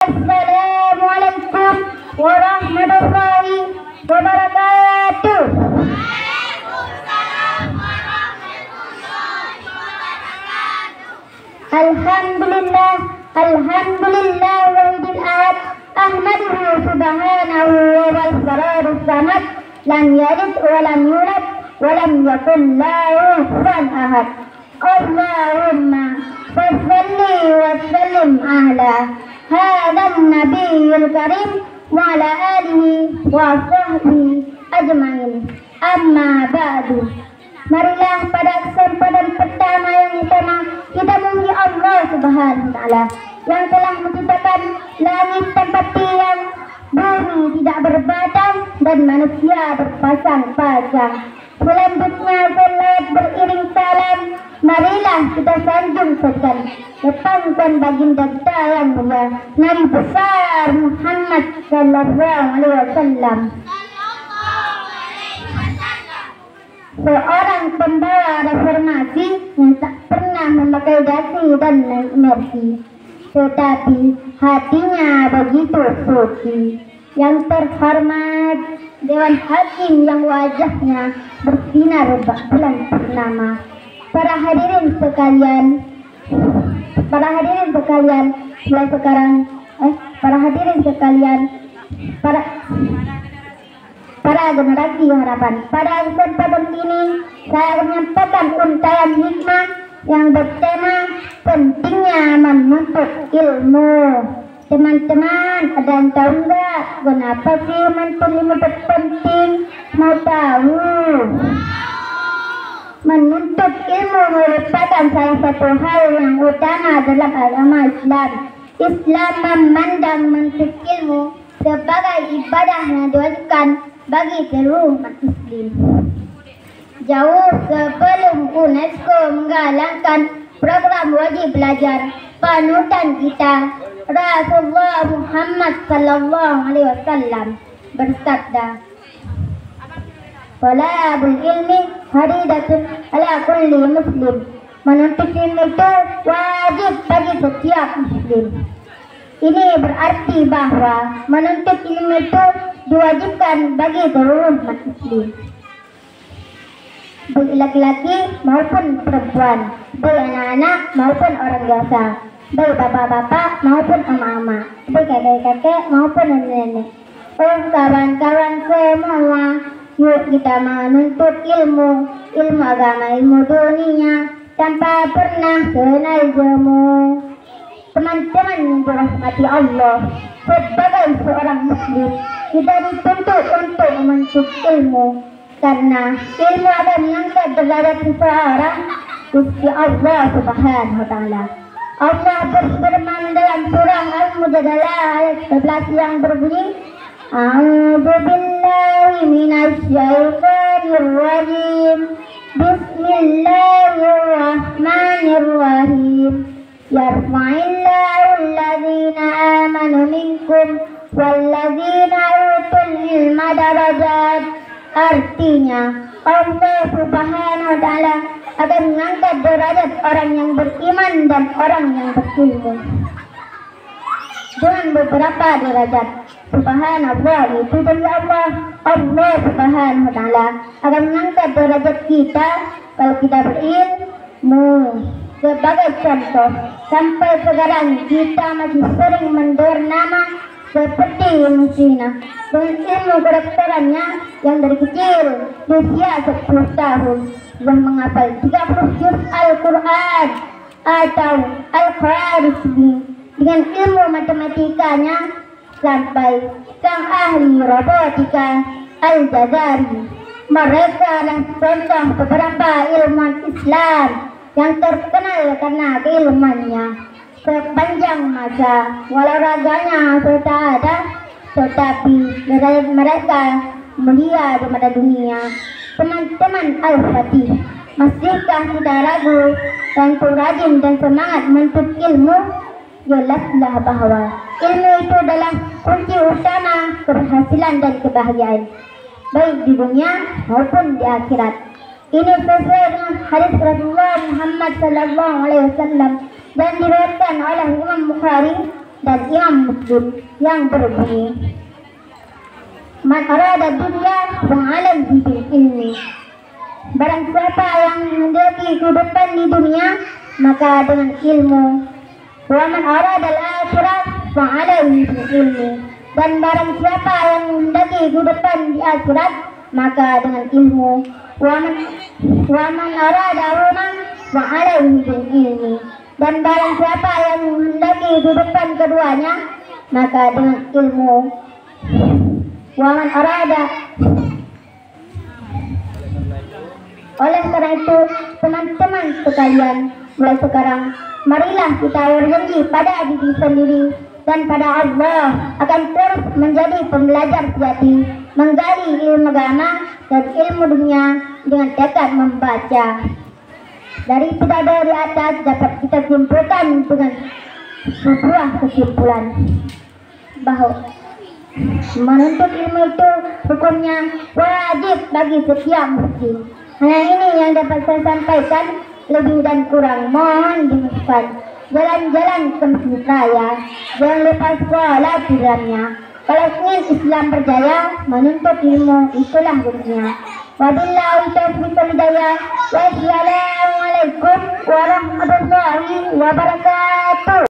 Assalamualaikum warahmatullahi wabarakatuh. Alhamdulillah, alhamdulillah wahidil ahad, ahmaduhu subhanahu wa ta'ala samad, lam yalid wa lam yulad wa lam yakul lahu kufuwan ahad. Allahumma shalli wa sallim ala hadzal nabiyil karim wa ala alihi wa sahbihi ajmain. Amma ba'du. Marilah pada kesempatan pertama yang utama kita memuji Allah Subhanahu wa taala yang telah menciptakan langit tempat tiang, bumi tidak berbatang dan manusia berpasang-pasang. Selanjutnya salat beriring salam, marilah kita sanjung sekan datangkan baginda kita yang mulia Nabi besar Muhammad sallallahu alaihi wasallam, seorang pembawa reformasi yang tak pernah memakai dasi dan mercy, tetapi hatinya begitu suci. Yang terhormat Dewan Hakim yang wajahnya bersinar bulan purnama, para hadirin sekalian, para generasi harapan. Pada kesempatan ini saya akan menyampaikan untayan hikmah yang bertema pentingnya menuntut ilmu. Teman-teman, ada yang tahu nggak kenapa sih menuntut ilmu penting? Mau tahu? Menuntut ilmu merupakan salah satu hal yang utama dalam agama Islam. Islam memandang menuntut ilmu sebagai ibadah yang diwajibkan bagi seluruh umat Muslim. Jauh sebelum UNESCO menggalakkan program wajib belajar, panutan kita Rasulullah Muhammad sallallahu alaihi wasallam bersabda, "Talabul ilmi faridatun ala kulli muslim." Menuntut ilmu itu wajib bagi setiap muslim. Ini berarti bahwa menuntut ilmu itu diwajibkan bagi seluruh umat muslim, baik laki-laki maupun perempuan, baik anak-anak maupun orang dewasa, baik bapak-bapak maupun emak-emak, baik kakek-kakek maupun nenek-nenek. Oh kawan-kawan semua, yuk kita menuntut ilmu agama, ilmu dunia tanpa pernah kenal jemu. Teman-teman yang dirahmati Allah, sebagai seorang muslim kita dituntut untuk menuntut ilmu, karena ilmu akan mengangkat derajat seseorang Gusti Allah Subhanahu wa taala. Allah berfirman dalam surah Al-Mujadalah ayat 11 yang berbunyi, A'udzu billahi minasy syaithanir rajim. Bismillahirrahmanirrahim. Yarfa'illahu alladhina amanu minkum walladzina utul ilma darajat. Artinya Allah Subhanahu wa taala akan mengangkat derajat orang yang beriman dan orang yang berilmu dengan beberapa derajat. Subhanallah, itu dari Allah. Allah Subhanahu wa taala akan mengangkat derajat kita kalau kita berilmu. Sebagai contoh, sampai sekarang kita masih sering mendengar nama seperti Ibnu Sina dengan ilmu kedokterannya yang dari kecil di usia 10 tahun sudah menghafal 30 juz Al-Quran atau Al-Kharisi, dengan ilmu matematikanya sampai sang ahli robotika Al-Jazari. Mereka adalah contoh beberapa ilmuwan Islam yang terkenal karena keilmuannya sepanjang masa. Walau raganya sudah ada, tetapi derajat mereka mulia di mata dunia. Teman-teman Al-Fatih, masihkah kita ragu dan rajin dan semangat menuntut ilmu? Jelaslah bahwa ilmu itu adalah kunci utama keberhasilan dan kebahagiaan, baik di dunia maupun di akhirat. Ini sesuai dengan hadis Rasulullah Muhammad sallallahu alaihi wasallam dan diriwayatkan oleh Imam Bukhari dan Imam Muslim yang berbunyi, "Man arada dunya wa 'alaihi bil ilmi." Barang siapa yang mendaki kehidupan di dunia, maka dengan ilmu. Wa man arada al-akhirah fa 'alaihi bil ilmi. Dan barang siapa yang mendaki kehidupan di akhirat, maka dengan ilmu. Wa man arada rumah fa 'alaihi bil ilmi. Dan barang siapa yang mendaki kehidupan keduanya, maka dengan ilmu. Wa man arada. Oleh karena itu, teman-teman sekalian, mulai sekarang marilah kita berjanji pada diri sendiri dan pada Allah akan terus menjadi pembelajar sejati, menggali ilmu agama dan ilmu dunia dengan tekad membaca. Dari pidato di atas dapat kita simpulkan dengan sebuah kesimpulan bahwa menuntut ilmu itu hukumnya wajib bagi setiap muslim. Hanya ini yang dapat saya sampaikan, lebih dan kurang mohon dimaafkan. Jalan-jalan ke masjid raya, jangan lupa sholat di dalamnya. Kalau ingin Islam berjaya, menuntut ilmu itulah kuncinya. Wabillahi taufiq wal hidayah. Wassalamualaikum warahmatullahi wabarakatuh.